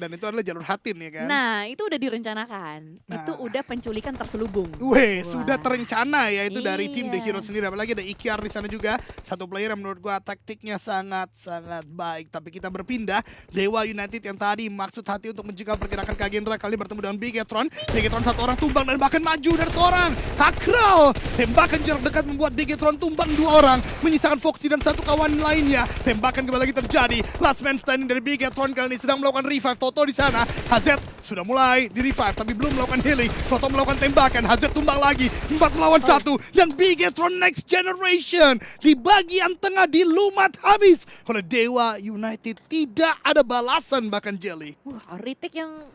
Dan itu adalah jalur Hatin ya kan? Nah, itu udah direncanakan. Itu udah penculikan terselubung. Weh, Wah. sudah terencana ya itu dari tim The Iya. Hero sendiri. Apalagi ada Ikyar di sana juga. Satu player yang menurut gua taktiknya sangat-sangat baik. Tapi kita berpindah. Dewa United yang tadi maksud hati untuk mencegah pergerakan Kagendra kali bertemu dengan Bigetron. Bigetron satu orang tumbang dan bahkan maju dari seorang. Hakral. Tembakan jarak dekat membuat Bigetron tumbang dua orang. Menyisakan Foxy dan satu kawan lainnya. Tembakan kembali lagi terjadi. Last man standing dari Bigetron kali ini sedang melakukan revive. Toto di sana. HZ sudah mulai di revive tapi belum melakukan healing. Toto melakukan tembakan. HZ tumbang lagi. 4 melawan 1 dan Bigetron Next Generation di bagian tengah dilumat habis oleh Dewa United. Tidak ada balasan bahkan Jelly. Wah, retake yang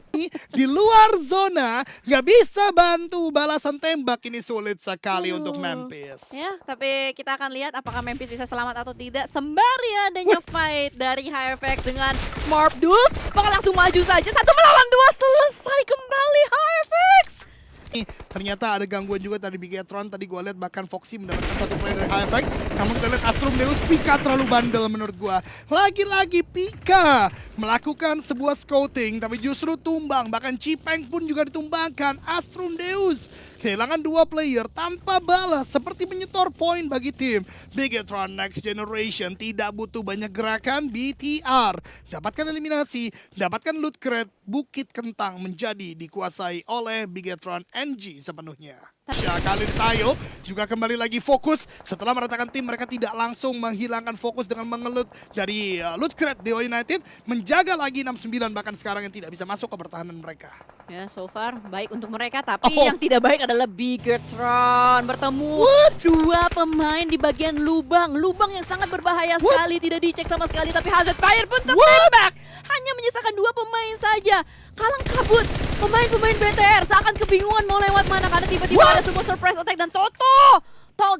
Di luar zona nggak bisa bantu balasan tembak, ini sulit sekali untuk Memphis. ya, tapi kita akan lihat apakah Memphis bisa selamat atau tidak sembari adanya fight dari HFX dengan Morph Duels. Bakal langsung maju saja. 1 melawan 2 selesai kembali HFX. Ternyata ada gangguan juga dari Bigetron. Tadi gue lihat bahkan Foxy mendapatkan satu player dari HFX. Namun kita lihat Astrum Deus, Pika terlalu bandel menurut gue. Lagi-lagi Pika melakukan sebuah scouting tapi justru tumbang. Bahkan Cipeng pun juga ditumbangkan. Astrum Deus kehilangan 2 player tanpa balas seperti menyetor poin bagi tim. Bigetron Next Generation tidak butuh banyak gerakan. BTR dapatkan eliminasi, dapatkan loot crate. Bukit Kentang menjadi dikuasai oleh Bigetron NG sepenuhnya. Kali ini Tayo juga kembali lagi fokus setelah meratakan tim. Mereka tidak langsung menghilangkan fokus dengan mengelut dari loot crate Dewa United, menjaga lagi 69 bahkan sekarang yang tidak bisa masuk ke pertahanan mereka. Ya, so far baik untuk mereka, tapi yang tidak baik adalah Bigetron bertemu dua pemain di bagian lubang yang sangat berbahaya sekali, tidak dicek sama sekali, tapi Hazard Fire pun tertembak. Hanya menyisakan 2 pemain saja. Kalang kabut pemain-pemain BTR seakan kebingungan mau lewat mana karena tiba-tiba ada sebuah surprise attack dan Toto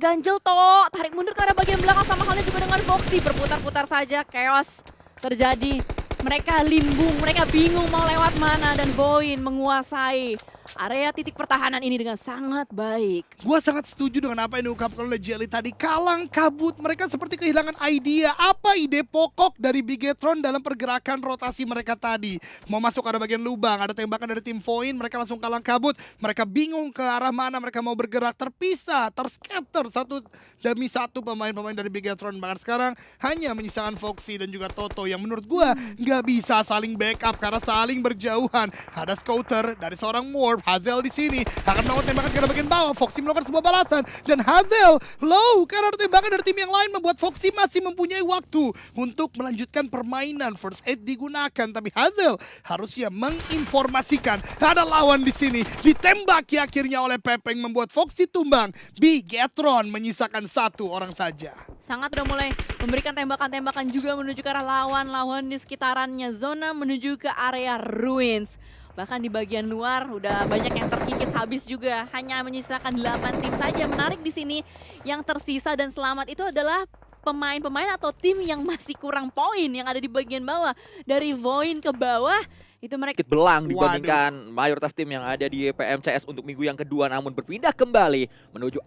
ganjel tarik mundur ke arah bagian belakang, sama halnya juga dengan Foxy. Berputar-putar saja, chaos terjadi. Mereka limbung, mereka bingung mau lewat mana dan Voin menguasai area titik pertahanan ini dengan sangat baik. Gua sangat setuju dengan apa yang diungkapkan oleh Jelly tadi. Kalang kabut, mereka seperti kehilangan idea. Apa ide pokok dari Bigetron dalam pergerakan rotasi mereka tadi? Mau masuk ke arah bagian lubang, ada tembakan dari tim Voin, mereka langsung kalang kabut. Mereka bingung ke arah mana mereka mau bergerak, terpisah, terscatter satu demi satu pemain-pemain dari Bigetron. Bahkan sekarang hanya menyisakan Foxy dan juga Toto yang menurut gua nggak bisa saling backup karena saling berjauhan. Ada scouter dari seorang Morph. Hazel di sini akan melakukan tembakan ke arah bagian bawah. Foxy melakukan sebuah balasan dan Hazel low karena ada tembakan dari tim yang lain membuat Foxy masih mempunyai waktu untuk melanjutkan permainan. First aid digunakan tapi Hazel harusnya menginformasikan ada lawan di sini. Ditembaki akhirnya oleh Pepeng membuat Foxy tumbang. Bigetron menyisakan 1 orang saja. Sangat udah mulai memberikan tembakan-tembakan juga menuju ke arah lawan-lawan di sekitarannya. Zona menuju ke area ruins. Bahkan di bagian luar udah banyak yang terkikis habis juga. Hanya menyisakan 8 tim saja. Menarik di sini yang tersisa dan selamat itu adalah pemain-pemain atau tim yang masih kurang poin yang ada di bagian bawah. Dari Voin ke bawah itu mereka sedikit belang dibandingkan mayoritas tim yang ada di PMCS untuk minggu yang kedua, namun berpindah kembali menuju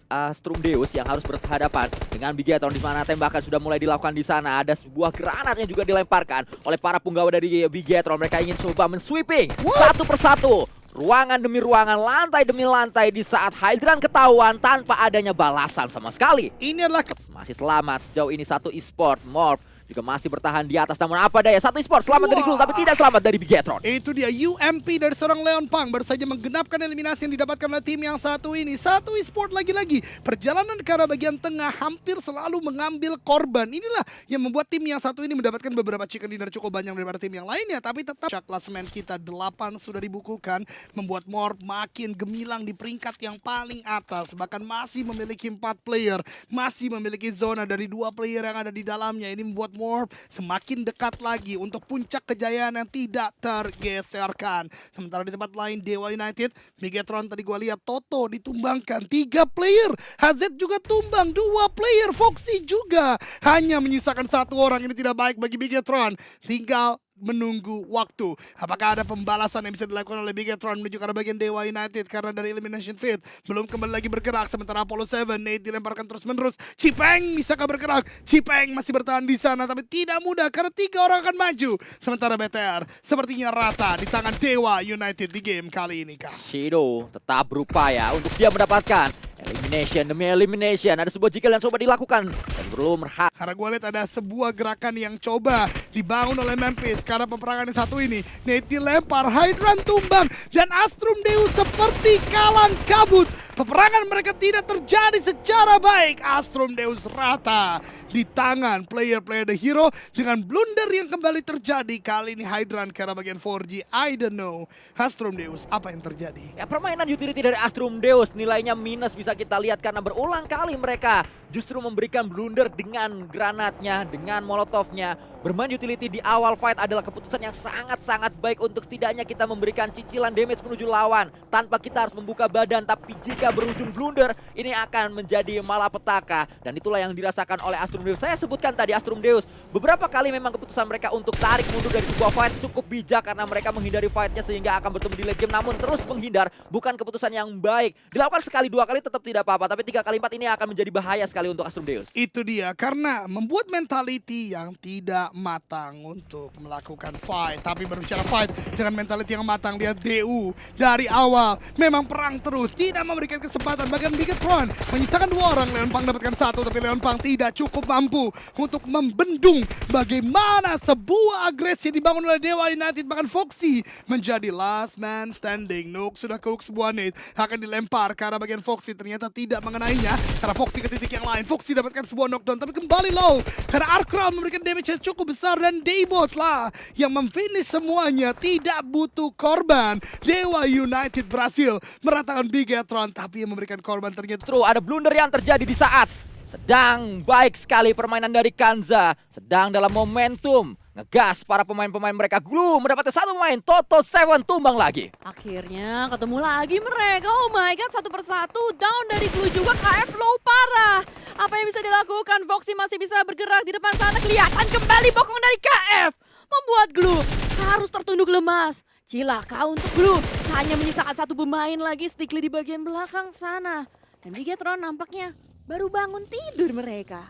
Astrum Deus yang harus berhadapan dengan Bigetron, di mana tembakan sudah mulai dilakukan di sana. Ada sebuah granat yang juga dilemparkan oleh para punggawa dari Bigetron. Mereka ingin coba men-sweeping satu persatu, ruangan demi ruangan, lantai demi lantai, di saat Hydran ketahuan tanpa adanya balasan sama sekali. Ini adalah Masih selamat sejauh ini satu e-sport. Morph juga masih bertahan di atas, namun apa daya satu e-sport selamat dari Glue tapi tidak selamat dari Bigetron. Itu dia UMP dari seorang Leon Pang baru saja menggenapkan eliminasi yang didapatkan oleh tim yang satu ini. Satu e-sport lagi-lagi perjalanan ke arah bagian tengah hampir selalu mengambil korban. Inilah yang membuat tim yang satu ini mendapatkan beberapa chicken dinner cukup banyak daripada tim yang lainnya. Tapi tetap klasemen kita 8 sudah dibukukan, membuat Morph makin gemilang di peringkat yang paling atas. Bahkan masih memiliki 4 player, masih memiliki zona dari 2 player yang ada di dalamnya. Ini membuat Morph semakin dekat lagi untuk puncak kejayaan yang tidak tergeserkan. Sementara di tempat lain Dewa United, Bigetron tadi gua lihat Toto ditumbangkan 3 player, HZ juga tumbang 2 player, Foxy juga hanya menyisakan 1 orang. Ini tidak baik bagi Bigetron. Tinggal menunggu waktu. Apakah ada pembalasan yang bisa dilakukan oleh Bigetron menuju ke arah bagian Dewa United karena dari elimination fit belum kembali lagi bergerak, sementara Apollo 7 Nate dilemparkan terus-menerus. Cipeng bisakah bergerak? Cipeng masih bertahan di sana tapi tidak mudah karena 3 orang akan maju. Sementara BTR sepertinya rata di tangan Dewa United di game kali ini, Kak. Shido tetap berupaya untuk dia mendapatkan elimination demi elimination. Ada sebuah jikal yang coba dilakukan dan belum berhasil. Karena gue lihat ada sebuah gerakan yang coba dibangun oleh Memphis karena peperangan yang satu ini. Nate dilempar, Hydran tumbang, dan Astrum Deus seperti kalang kabut. Peperangan mereka tidak terjadi secara baik. Astrum Deus rata di tangan player-player The Hero dengan blunder yang kembali terjadi. Kali ini Hydran ke arah bagian 4G. I don't know. Astrum Deus, apa yang terjadi? Ya, permainan utility dari Astrum Deus nilainya minus bisa kita lihat karena berulang kali mereka justru memberikan blunder dengan granatnya, dengan molotovnya. Bermain utility di awal fight adalah keputusan yang sangat-sangat baik untuk setidaknya kita memberikan cicilan damage menuju lawan tanpa kita harus membuka badan. Tapi jika berujung blunder, ini akan menjadi malapetaka dan itulah yang dirasakan oleh Astrum Deus. Saya sebutkan tadi Astrum Deus, beberapa kali memang keputusan mereka untuk tarik mundur dari sebuah fight cukup bijak karena mereka menghindari fightnya sehingga akan bertemu di late game. Namun terus menghindar bukan keputusan yang baik. Dilakukan sekali 2 kali tetap tidak apa-apa, tapi 3 kali 4 ini akan menjadi bahaya sekali untuk Astrum Deus. Itu dia, karena membuat mentality yang tidak matang untuk melakukan fight. Tapi berbicara fight dengan mentality yang matang, lihat DU dari awal memang perang terus, tidak memberikan kesempatan. Bahkan Bigetron menyisakan 2 orang, Leon Pang dapatkan 1, tapi Leon Pang tidak cukup mampu untuk membendung bagaimana sebuah agresi dibangun oleh Dewa United. Bahkan Foxy menjadi last man standing. Nook sudah ke hook sebuah nade, akan dilempar ke arah bagian Foxy, ternyata tidak mengenainya karena Foxy ke titik yang lain. Foxy dapatkan sebuah knockdown tapi kembali low karena Arcrown memberikan damage yang cukup besar dan Daybot lah yang memfinish semuanya. Tidak butuh korban, Dewa United berhasil meratakan Bigetron, tapi yang memberikan korban ternyata Justru ada blunder yang terjadi di saat sedang baik sekali permainan dari Kanza, sedang dalam momentum ngegas para pemain-pemain mereka. Glue mendapatkan 1 pemain, Toto 7 tumbang lagi. Akhirnya ketemu lagi mereka. Oh my god, 1 persatu down dari Glue juga. KF low parah. Apa yang bisa dilakukan? Foxy masih bisa bergerak di depan sana. Kelihatan kembali bokong dari KF. Membuat Glue harus tertunduk lemas. Cilaka untuk Glue. Hanya menyisakan 1 pemain lagi, Stickly di bagian belakang sana. Dan Bigetron nampaknya baru bangun tidur mereka.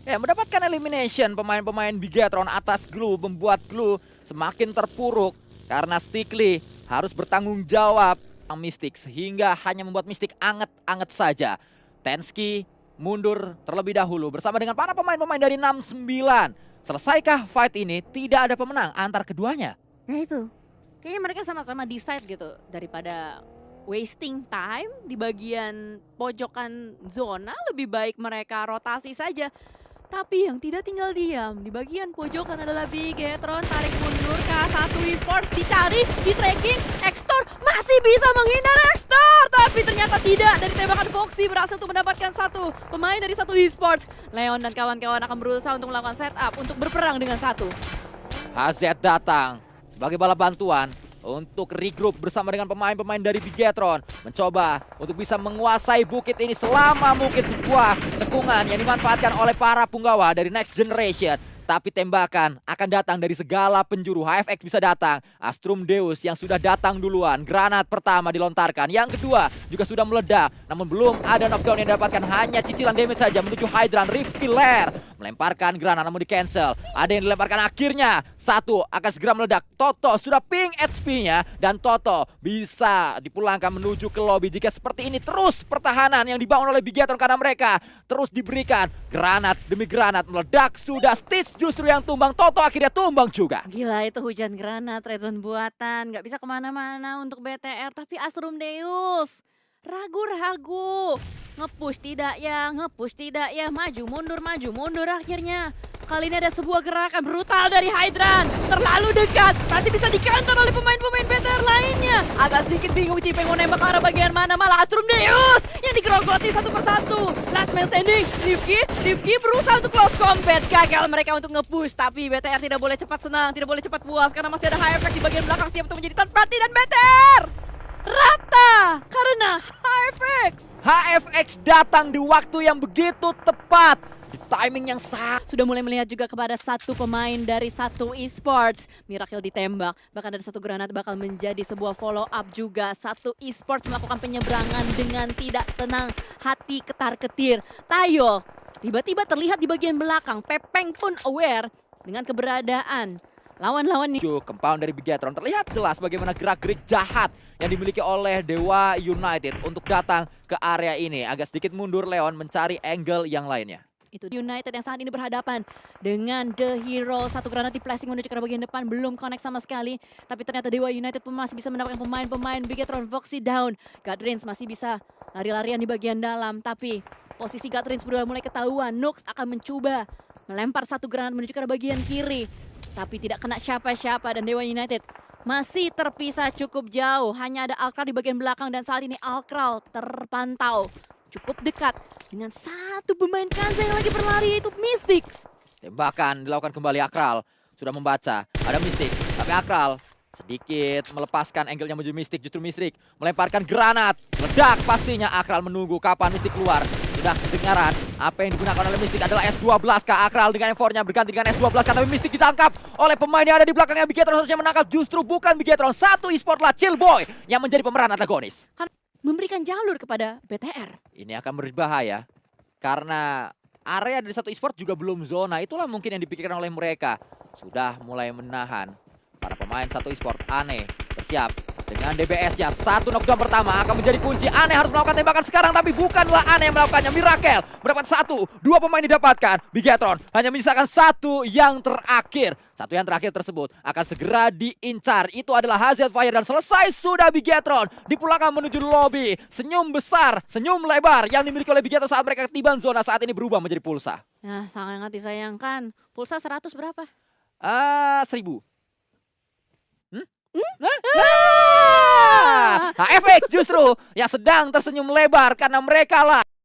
Ya, mendapatkan elimination pemain-pemain Bigetron atas Glue membuat Glue semakin terpuruk karena Stickly harus bertanggung jawab tentang Mystic sehingga hanya membuat Mystic anget-anget saja. Tensky mundur terlebih dahulu bersama dengan para pemain-pemain dari 6-9. Selesaikah fight ini? Tidak ada pemenang antar keduanya. Nah itu, kayaknya mereka sama-sama decide gitu daripada wasting time di bagian pojokan zona, lebih baik mereka rotasi saja. Tapi yang tidak tinggal diam di bagian pojokan adalah Bigetron. Tarik mundur K1 Esports, dicari, di tracking, Extor masih bisa menghindar Extor, tapi ternyata tidak. Dari tembakan Foxy berhasil untuk mendapatkan 1 pemain dari 1 Esports. Leon dan kawan-kawan akan berusaha untuk melakukan setup untuk berperang dengan 1. HZ datang sebagai bala bantuan untuk regroup bersama dengan pemain-pemain dari Bigetron. Mencoba untuk bisa menguasai bukit ini selama mungkin, sebuah cekungan yang dimanfaatkan oleh para punggawa dari Next Generation. Tapi tembakan akan datang dari segala penjuru. HFX bisa datang, Astrum Deus yang sudah datang duluan. Granat pertama dilontarkan, yang kedua juga sudah meledak. Namun belum ada knockdown yang didapatkan, hanya cicilan damage saja menuju Hydran. Rifty Lair melemparkan granat namun di cancel. Ada yang dilemparkan, akhirnya 1 akan segera meledak. Toto sudah ping HP-nya dan Toto bisa dipulangkan menuju ke lobby. Jika seperti ini terus pertahanan yang dibangun oleh Bigetron karena mereka terus diberikan granat demi granat meledak. Sudah Stitch justru yang tumbang, Toto akhirnya tumbang juga. Gila, itu hujan granat, red zone buatan, nggak bisa kemana-mana untuk BTR. Tapi Astrum Deus ragu-ragu, nge-push tidak ya, maju mundur akhirnya. Kali ini ada sebuah gerakan brutal dari Hydran, terlalu dekat, masih bisa di-counter oleh pemain-pemain BTR lainnya. Agak sedikit bingung Cipeng mau nembak ke arah bagian mana, malah Astrum Deus yang digerogoti 1 persatu. Last man standing, Rifki berusaha untuk close combat, gagal mereka untuk nge-push. Tapi BTR tidak boleh cepat senang, tidak boleh cepat puas karena masih ada HFX di bagian belakang siap untuk menjadi third party, dan BTR rata karena HFX HFX datang di waktu yang begitu tepat. Di timing yang sangat. Sudah mulai melihat juga kepada satu pemain dari satu esports. Miracle ditembak, bahkan ada satu granat bakal menjadi sebuah follow up juga. Satu esports melakukan penyeberangan dengan tidak tenang, hati ketar-ketir. Tayo tiba-tiba terlihat di bagian belakang. Pepeng pun aware dengan keberadaan lawan-lawan ini. Compound dari Bigetron terlihat jelas bagaimana gerak-gerik jahat yang dimiliki oleh Dewa United untuk datang ke area ini. Agak sedikit mundur Leon mencari angle yang lainnya. Itu United yang saat ini berhadapan dengan The Hero. Satu granat di flashing menuju ke bagian depan, belum connect sama sekali. Tapi ternyata Dewa United pun masih bisa mendapatkan pemain-pemain. Bigetron, Voxy down. Godrins masih bisa lari-larian di bagian dalam. Tapi posisi Godrins sudah mulai ketahuan. Nux akan mencoba melempar satu granat menuju ke bagian kiri. Tapi tidak kena siapa-siapa dan Dewa United masih terpisah cukup jauh. Hanya ada Alkral di bagian belakang dan saat ini Alkral terpantau cukup dekat dengan satu pemain Kanza yang lagi berlari yaitu Mystics. Tembakan dilakukan kembali Akral. Sudah membaca. Ada Mystic. Tapi Akral sedikit melepaskan angle-nya menuju Mystic. Justru Mystic melemparkan granat. Ledak pastinya. Akral menunggu kapan Mystic keluar. Sudah kedengaran. Apa yang digunakan oleh Mystic adalah S12 Kak. Akral dengan M4-nya berganti dengan S12 Kak. Tapi Mystic ditangkap oleh pemain yang ada di belakangnya. Bigetron harusnya menangkap. Justru bukan Bigetron. Satu e-sport lah Chillboy yang menjadi pemeran antagonis. Memberikan jalur kepada BTR. Ini akan berbahaya karena area dari satu e-sport juga belum zona. Itulah mungkin yang dipikirkan oleh mereka. Sudah mulai menahan para pemain satu e-sport. Aneh bersiap dengan DBS-nya. Satu knockdown pertama akan menjadi kunci. Aneh harus melakukan tembakan sekarang, tapi bukanlah Aneh yang melakukannya. Miracle mendapat satu. Dua pemain didapatkan. Bigetron hanya menyisakan satu yang terakhir. Satu yang terakhir tersebut akan segera diincar. Itu adalah Hazard Fire dan selesai sudah Bigetron. Dipulangkan menuju lobby. Senyum besar, senyum lebar yang dimiliki oleh Bigetron saat mereka tiba zona saat ini berubah menjadi pulsa. Nah, sangat disayangkan. Pulsa 100 berapa? 1000. FX justru yang sedang tersenyum lebar karena mereka lah